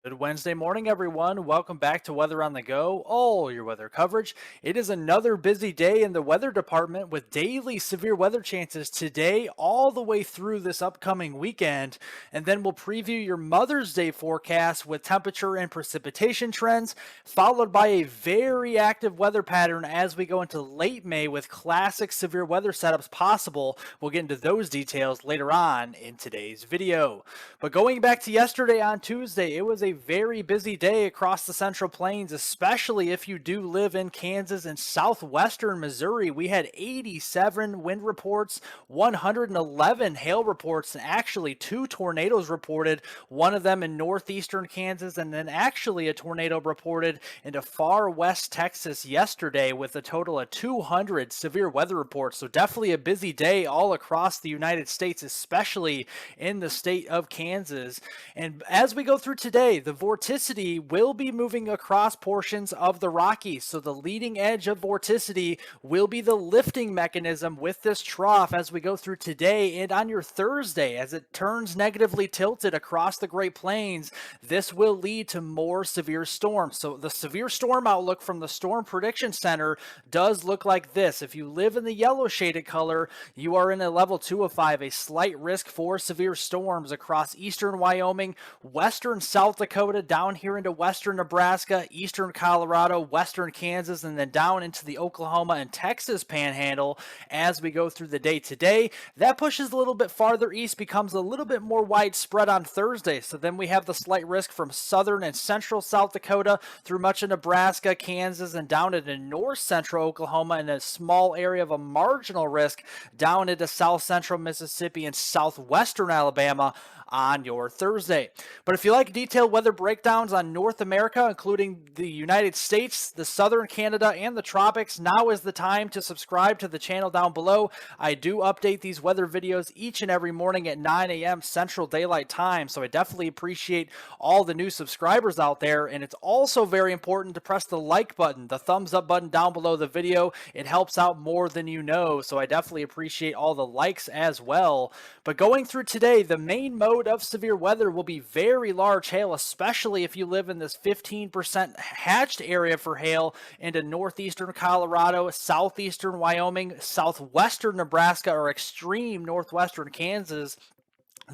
Good Wednesday morning, everyone. Welcome back to Weather on the Go, all your weather coverage. It is another busy day in the weather department with daily severe weather chances today all the way through this upcoming weekend. And then we'll preview your Mother's Day forecast with temperature and precipitation trends, followed by a very active weather pattern as we go into late May with classic severe weather setups possible. We'll get into those details later on in today's video. But going back to yesterday on Tuesday, it was a very busy day across the Central Plains, especially if you do live in Kansas and southwestern Missouri. We had 87 wind reports, 111 hail reports, and actually two tornadoes reported, one of them in northeastern Kansas, and then actually a tornado reported into far west Texas yesterday with a total of 200 severe weather reports. So definitely a busy day all across the United States, especially in the state of Kansas. And as we go through today, the vorticity will be moving across portions of the Rockies. So the leading edge of vorticity will be the lifting mechanism with this trough as we go through today and on your Thursday. As it turns negatively tilted across the Great Plains, this will lead to more severe storms. So the severe storm outlook from the Storm Prediction Center does look like this. If you live in the yellow shaded color, you are in a level 2 of 5, a slight risk for severe storms across eastern Wyoming, western South Dakota, down here into western Nebraska, eastern Colorado, western Kansas, and then down into the Oklahoma and Texas panhandle as we go through the day today. That pushes a little bit farther east, becomes a little bit more widespread on Thursday. So then we have the slight risk from southern and central South Dakota through much of Nebraska, Kansas, and down into north central Oklahoma, and a small area of a marginal risk down into south central Mississippi and southwestern Alabama on your Thursday. But if you like detailed weather breakdowns on North America, including the United States, the southern Canada, and the tropics, now is the time to subscribe to the channel down below. I do update these weather videos each and every morning at 9 a.m. Central Daylight Time, so I definitely appreciate all the new subscribers out there. And it's also very important to press the like button, the thumbs up button down below the video. It helps out more than you know, so I definitely appreciate all the likes as well. But going through today, the main mode of severe weather will be very large hail, especially if you live in this 15% hatched area for hail into northeastern Colorado, southeastern Wyoming, southwestern Nebraska, or extreme northwestern Kansas.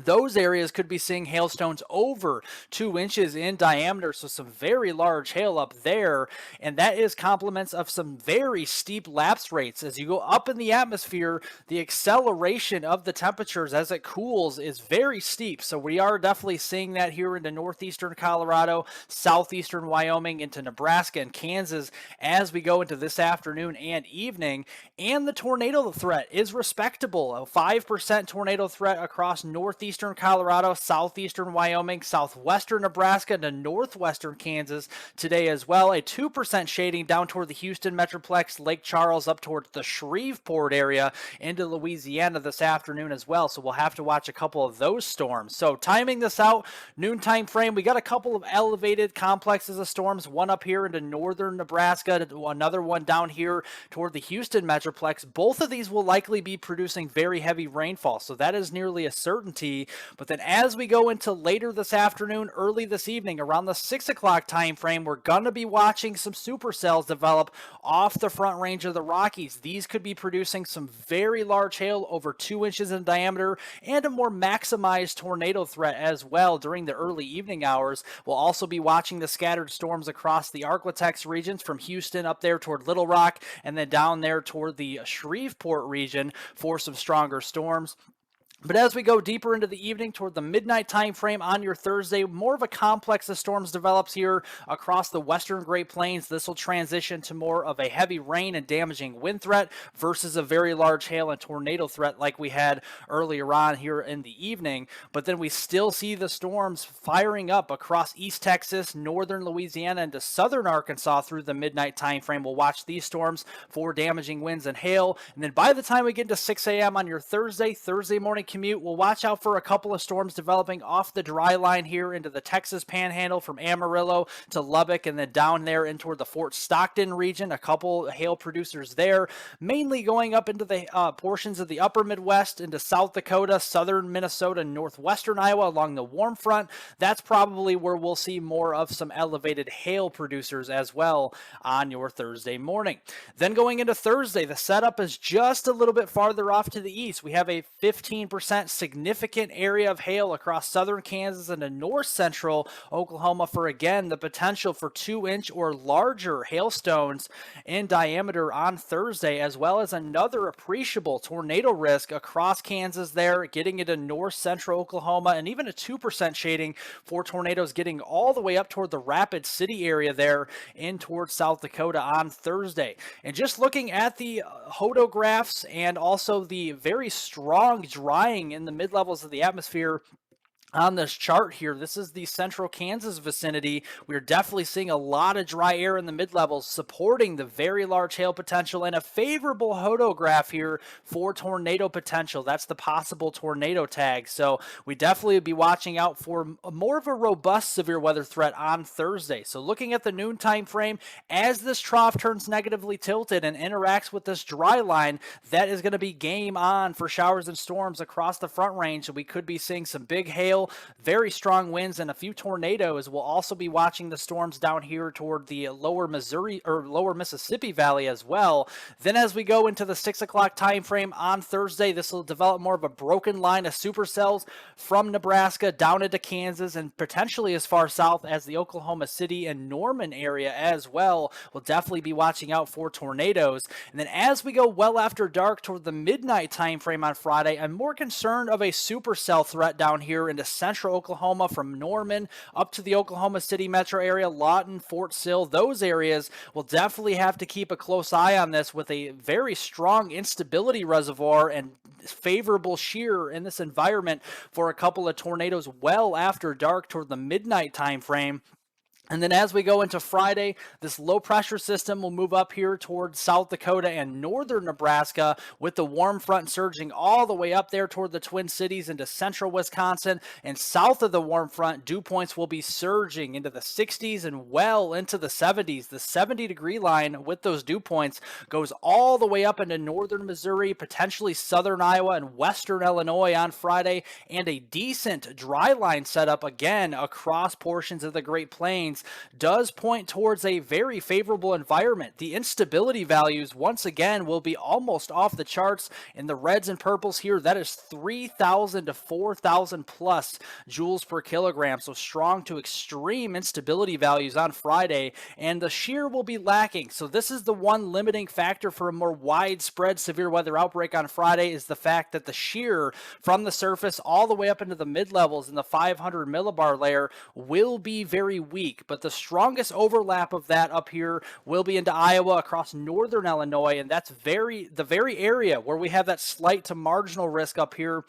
Those areas could be seeing hailstones over 2 inches in diameter, so some very large hail up there, and that is complements of some very steep lapse rates. As you go up in the atmosphere, the acceleration of the temperatures as it cools is very steep, so we are definitely seeing that here into northeastern Colorado, southeastern Wyoming, into Nebraska and Kansas as we go into this afternoon and evening. And the tornado threat is respectable, a 5% tornado threat across northeastern Colorado, southeastern Wyoming, southwestern Nebraska, and northwestern Kansas today as well. A 2% shading down toward the Houston Metroplex, Lake Charles, up towards the Shreveport area into Louisiana this afternoon as well. So we'll have to watch a couple of those storms. So timing this out, noon time frame, we got a couple of elevated complexes of storms, one up here into northern Nebraska, another one down here toward the Houston Metroplex. Both of these will likely be producing very heavy rainfall, so that is nearly a certainty. But then as we go into later this afternoon, early this evening, around the 6 o'clock time frame, we're going to be watching some supercells develop off the front range of the Rockies. These could be producing some very large hail over 2 inches in diameter and a more maximized tornado threat as well during the early evening hours. We'll also be watching the scattered storms across the Arklatex regions from Houston up there toward Little Rock and then down there toward the Shreveport region for some stronger storms. But as we go deeper into the evening toward the midnight time frame on your Thursday, more of a complex of storms develops here across the western Great Plains. This will transition to more of a heavy rain and damaging wind threat versus a very large hail and tornado threat like we had earlier on here in the evening. But then we still see the storms firing up across East Texas, northern Louisiana, into southern Arkansas through the midnight time frame. We'll watch these storms for damaging winds and hail. And then by the time we get to 6 a.m. on your Thursday morning overnight commute, we'll watch out for a couple of storms developing off the dry line here into the Texas Panhandle from Amarillo to Lubbock, and then down there in toward the Fort Stockton region. A couple hail producers there, mainly going up into the portions of the upper Midwest, into South Dakota, southern Minnesota, northwestern Iowa along the warm front. That's probably where we'll see more of some elevated hail producers as well on your Thursday morning. Then going into Thursday, the setup is just a little bit farther off to the east. We have a 15% significant area of hail across southern Kansas and north central Oklahoma for, again, the potential for 2-inch or larger hailstones in diameter on Thursday, as well as another appreciable tornado risk across Kansas there, getting into north central Oklahoma, and even a 2% shading for tornadoes getting all the way up toward the Rapid City area there in towards South Dakota on Thursday. And just looking at the hodographs and also the very strong drying in the mid-levels of the atmosphere on this chart here, this is the central Kansas vicinity. We're definitely seeing a lot of dry air in the mid-levels supporting the very large hail potential, and a favorable hodograph here for tornado potential. That's the possible tornado tag. So we definitely would be watching out for more of a robust severe weather threat on Thursday. So looking at the noon time frame, as this trough turns negatively tilted and interacts with this dry line, that is going to be game on for showers and storms across the Front Range. And we could be seeing some big hail, very strong winds, and a few tornadoes. We'll also be watching the storms down here toward the lower Missouri or lower Mississippi Valley as well. Then as we go into the 6 o'clock time frame on Thursday, this will develop more of a broken line of supercells from Nebraska down into Kansas and potentially as far south as the Oklahoma City and Norman area as well. We'll definitely be watching out for tornadoes. And then as we go well after dark toward the midnight time frame on Friday, I'm more concerned of a supercell threat down here into central Oklahoma from Norman up to the Oklahoma City metro area, Lawton, Fort Sill. Those areas will definitely have to keep a close eye on this, with a very strong instability reservoir and favorable shear in this environment for a couple of tornadoes well after dark toward the midnight time frame. And then as we go into Friday, this low pressure system will move up here towards South Dakota and northern Nebraska, with the warm front surging all the way up there toward the Twin Cities into central Wisconsin. And south of the warm front, dew points will be surging into the 60s and well into the 70s. The 70-degree line with those dew points goes all the way up into northern Missouri, potentially southern Iowa and western Illinois on Friday, and a decent dry line setup again across portions of the Great Plains does point towards a very favorable environment. The instability values once again will be almost off the charts in the reds and purples here. That is 3,000 to 4,000 plus joules per kilogram. So strong to extreme instability values on Friday, and the shear will be lacking. So this is the one limiting factor for a more widespread severe weather outbreak on Friday, is the fact that the shear from the surface all the way up into the mid-levels in the 500 millibar layer will be very weak. But the strongest overlap of that up here will be into Iowa across northern Illinois, and that's the very area where we have that slight to marginal risk up here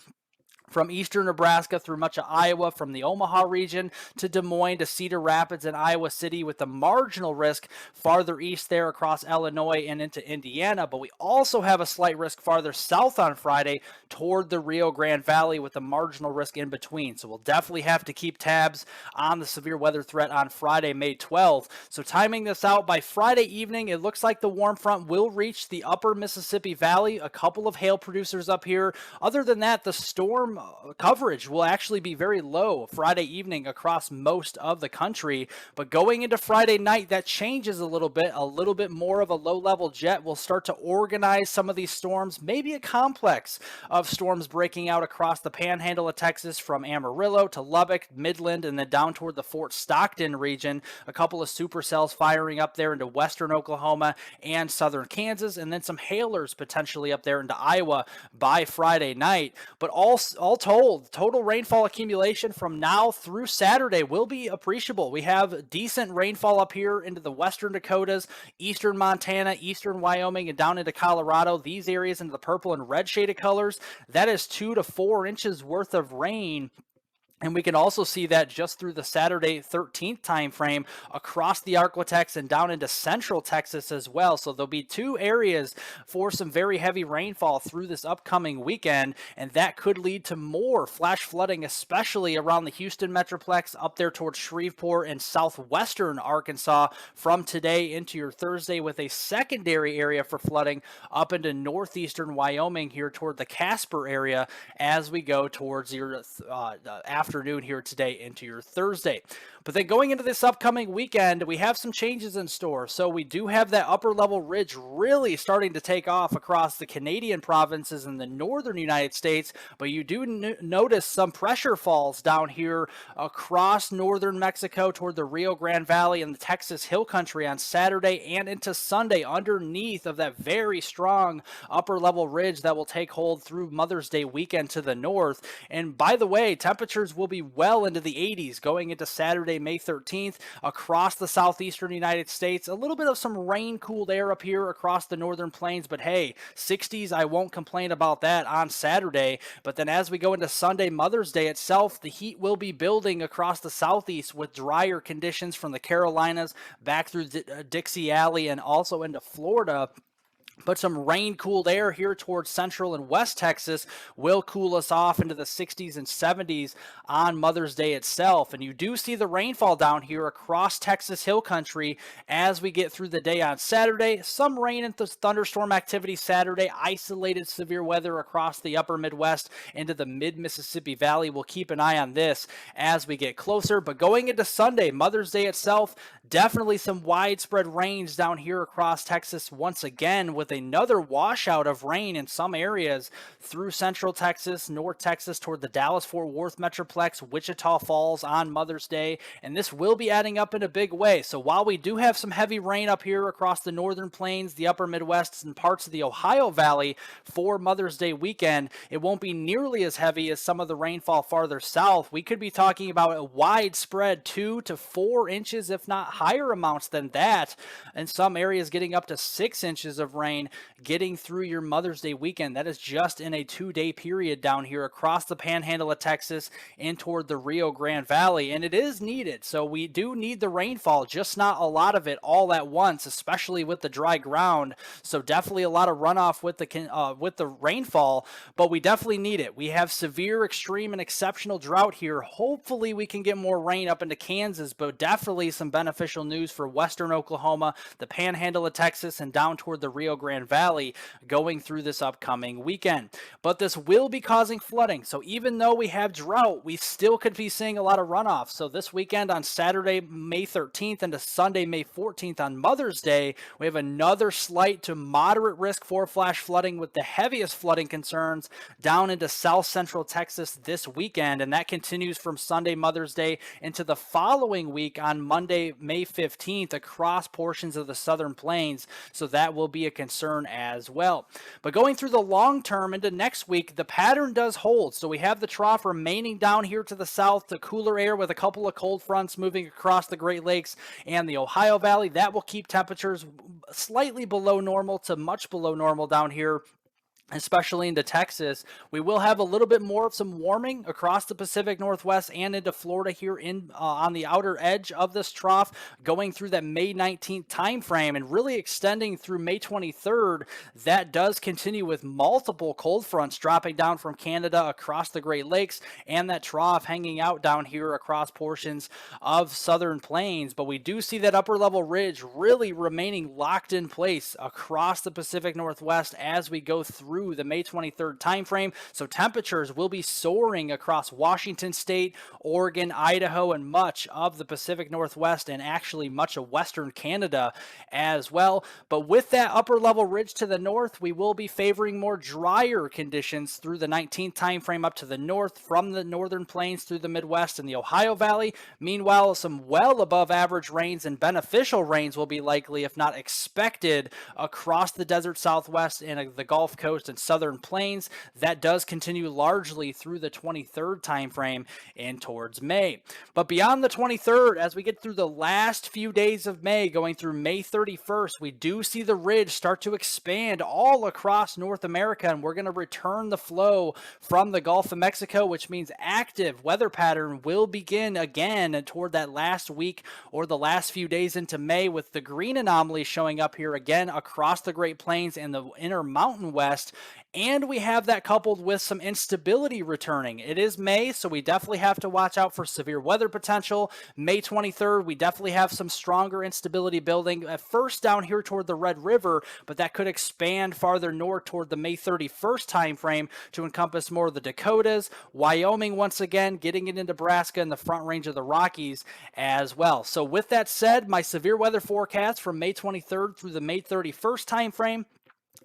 from eastern Nebraska through much of Iowa, from the Omaha region to Des Moines to Cedar Rapids and Iowa City, with the marginal risk farther east there across Illinois and into Indiana. But we also have a slight risk farther south on Friday toward the Rio Grande Valley, with the marginal risk in between. So we'll definitely have to keep tabs on the severe weather threat on Friday, May 12th. So timing this out, by Friday evening, it looks like the warm front will reach the upper Mississippi Valley. A couple of hail producers up here. Other than that, the storm coverage will actually be very low Friday evening across most of the country. But going into Friday night, that changes a little bit. A little bit more of a low-level jet will start to organize some of these storms, maybe a complex of storms breaking out across the panhandle of Texas from Amarillo to Lubbock, Midland, and then down toward the Fort Stockton region. A couple of supercells firing up there into western Oklahoma and southern Kansas, and then some hailers potentially up there into Iowa by Friday night. But all told, total rainfall accumulation from now through Saturday will be appreciable. We have decent rainfall up here into the western Dakotas, eastern Montana, eastern Wyoming, and down into Colorado. These areas into the purple and red shaded colors, that is 2 to 4 inches worth of rain And we can also see that just through the Saturday 13th time frame across the Arklatex and down into central Texas as well. So there'll be two areas for some very heavy rainfall through this upcoming weekend, and that could lead to more flash flooding, especially around the Houston Metroplex up there towards Shreveport and southwestern Arkansas from today into your Thursday, with a secondary area for flooding up into northeastern Wyoming here toward the Casper area as we go towards your afternoon here today into your Thursday. But then going into this upcoming weekend, we have some changes in store. So we do have that upper level ridge really starting to take off across the Canadian provinces in the northern United States. But you do notice some pressure falls down here across northern Mexico toward the Rio Grande Valley and the Texas Hill Country on Saturday and into Sunday underneath of that very strong upper level ridge that will take hold through Mother's Day weekend to the north. And by the way, temperatures will be well into the 80s going into Saturday, May 13th across the southeastern United States. A little bit of some rain cooled air up here across the northern plains, but hey, 60s, I won't complain about that on Saturday. But then as we go into Sunday, Mother's Day itself, the heat will be building across the southeast with drier conditions from the Carolinas back through Dixie Alley and also into Florida. But some rain-cooled air here towards central and west Texas will cool us off into the 60s and 70s on Mother's Day itself. And you do see the rainfall down here across Texas Hill Country as we get through the day on Saturday. Some rain and thunderstorm activity Saturday, isolated severe weather across the upper Midwest into the mid-Mississippi Valley. We'll keep an eye on this as we get closer. But going into Sunday, Mother's Day itself, definitely some widespread rains down here across Texas once again, with another washout of rain in some areas through central Texas, north Texas toward the Dallas-Fort Worth Metroplex, Wichita Falls on Mother's Day, and this will be adding up in a big way. So while we do have some heavy rain up here across the northern plains, the upper Midwest, and parts of the Ohio Valley for Mother's Day weekend, it won't be nearly as heavy as some of the rainfall farther south. We could be talking about a widespread 2 to 4 inches, if not higher amounts than that, in some areas getting up to 6 inches of rain getting through your Mother's Day weekend. That is just in a 2-day period down here across the panhandle of Texas and toward the Rio Grande Valley, and it is needed. So we do need the rainfall, just not a lot of it all at once, especially with the dry ground. So definitely a lot of runoff with the rainfall, but we definitely need it. We have severe, extreme, and exceptional drought here. Hopefully we can get more rain up into Kansas, but definitely some beneficial news for western Oklahoma, the panhandle of Texas, and down toward the Rio Grande Valley going through this upcoming weekend. But this will be causing flooding. So even though we have drought, we still could be seeing a lot of runoff. So this weekend on Saturday, May 13th into Sunday, May 14th on Mother's Day, we have another slight to moderate risk for flash flooding, with the heaviest flooding concerns down into south central Texas this weekend. And that continues from Sunday, Mother's Day, into the following week on Monday, May 15th across portions of the southern plains. So that will be a concern as well. But going through the long term into next week, the pattern does hold. So we have the trough remaining down here to the south, the cooler air with a couple of cold fronts moving across the Great Lakes and the Ohio Valley. That will keep temperatures slightly below normal to much below normal down here, especially into Texas. We will have a little bit more of some warming across the Pacific Northwest and into Florida here in on the outer edge of this trough, going through that May 19th time frame and really extending through May 23rd. That does continue with multiple cold fronts dropping down from Canada across the Great Lakes, and that trough hanging out down here across portions of southern plains. But we do see that upper level ridge really remaining locked in place across the Pacific Northwest as we go through the May 23rd timeframe. So temperatures will be soaring across Washington State, Oregon, Idaho, and much of the Pacific Northwest, and actually much of Western Canada as well. But with that upper level ridge to the north, we will be favoring more drier conditions through the 19th timeframe up to the north, from the northern plains through the Midwest and the Ohio Valley. Meanwhile, some well above average rains and beneficial rains will be likely, if not expected, across the desert Southwest and the Gulf Coast 21st and southern plains. That does continue largely through the 23rd time frame and towards May. But beyond the 23rd, as we get through the last few days of May, going through May 31st, we do see the ridge start to expand all across North America, and we're going to return the flow from the Gulf of Mexico, which means active weather pattern will begin again toward that last week or the last few days into May, with the green anomaly showing up here again across the Great Plains and the inner Mountain West. And we have that coupled with some instability returning. It is May, so we definitely have to watch out for severe weather potential. May 23rd, we definitely have some stronger instability building at first down here toward the Red River, but that could expand farther north toward the May 31st time frame to encompass more of the Dakotas, Wyoming once again, getting into Nebraska and the Front Range of the Rockies as well. So with that said, my severe weather forecast from May 23rd through the May 31st time frame.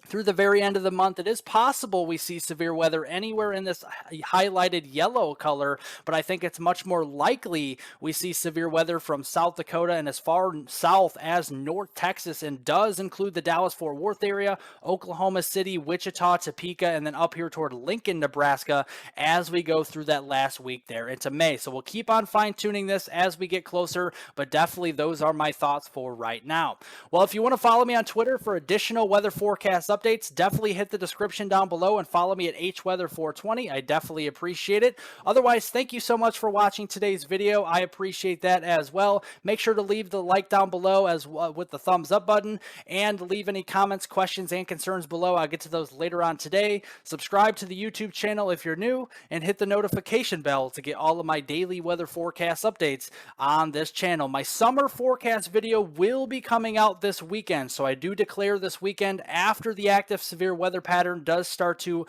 Through the very end of the month, it is possible we see severe weather anywhere in this highlighted yellow color, but I think it's much more likely we see severe weather from South Dakota and as far south as North Texas, and does include the Dallas-Fort Worth area, Oklahoma City, Wichita, Topeka, and then up here toward Lincoln, Nebraska, as we go through that last week there into May. So we'll keep on fine-tuning this as we get closer, but definitely those are my thoughts for right now. Well, if you want to follow me on Twitter for additional weather forecast updates, definitely hit the description down below and follow me at hweather420. I definitely appreciate it. Otherwise, thank you so much for watching today's video. I appreciate that as well. Make sure to leave the like down below as with the thumbs up button, and leave any comments, questions, and concerns below. I'll get to those later on today. Subscribe to the YouTube channel if you're new, and hit the notification bell to get all of my daily weather forecast updates on this channel. My summer forecast video will be coming out this weekend, so I do declare this weekend after the active severe weather pattern does start to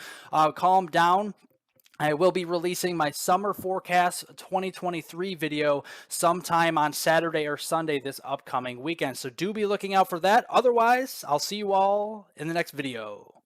calm down. I will be releasing my summer forecast 2023 video sometime on Saturday or Sunday this upcoming weekend. So do be looking out for that. Otherwise, I'll see you all in the next video.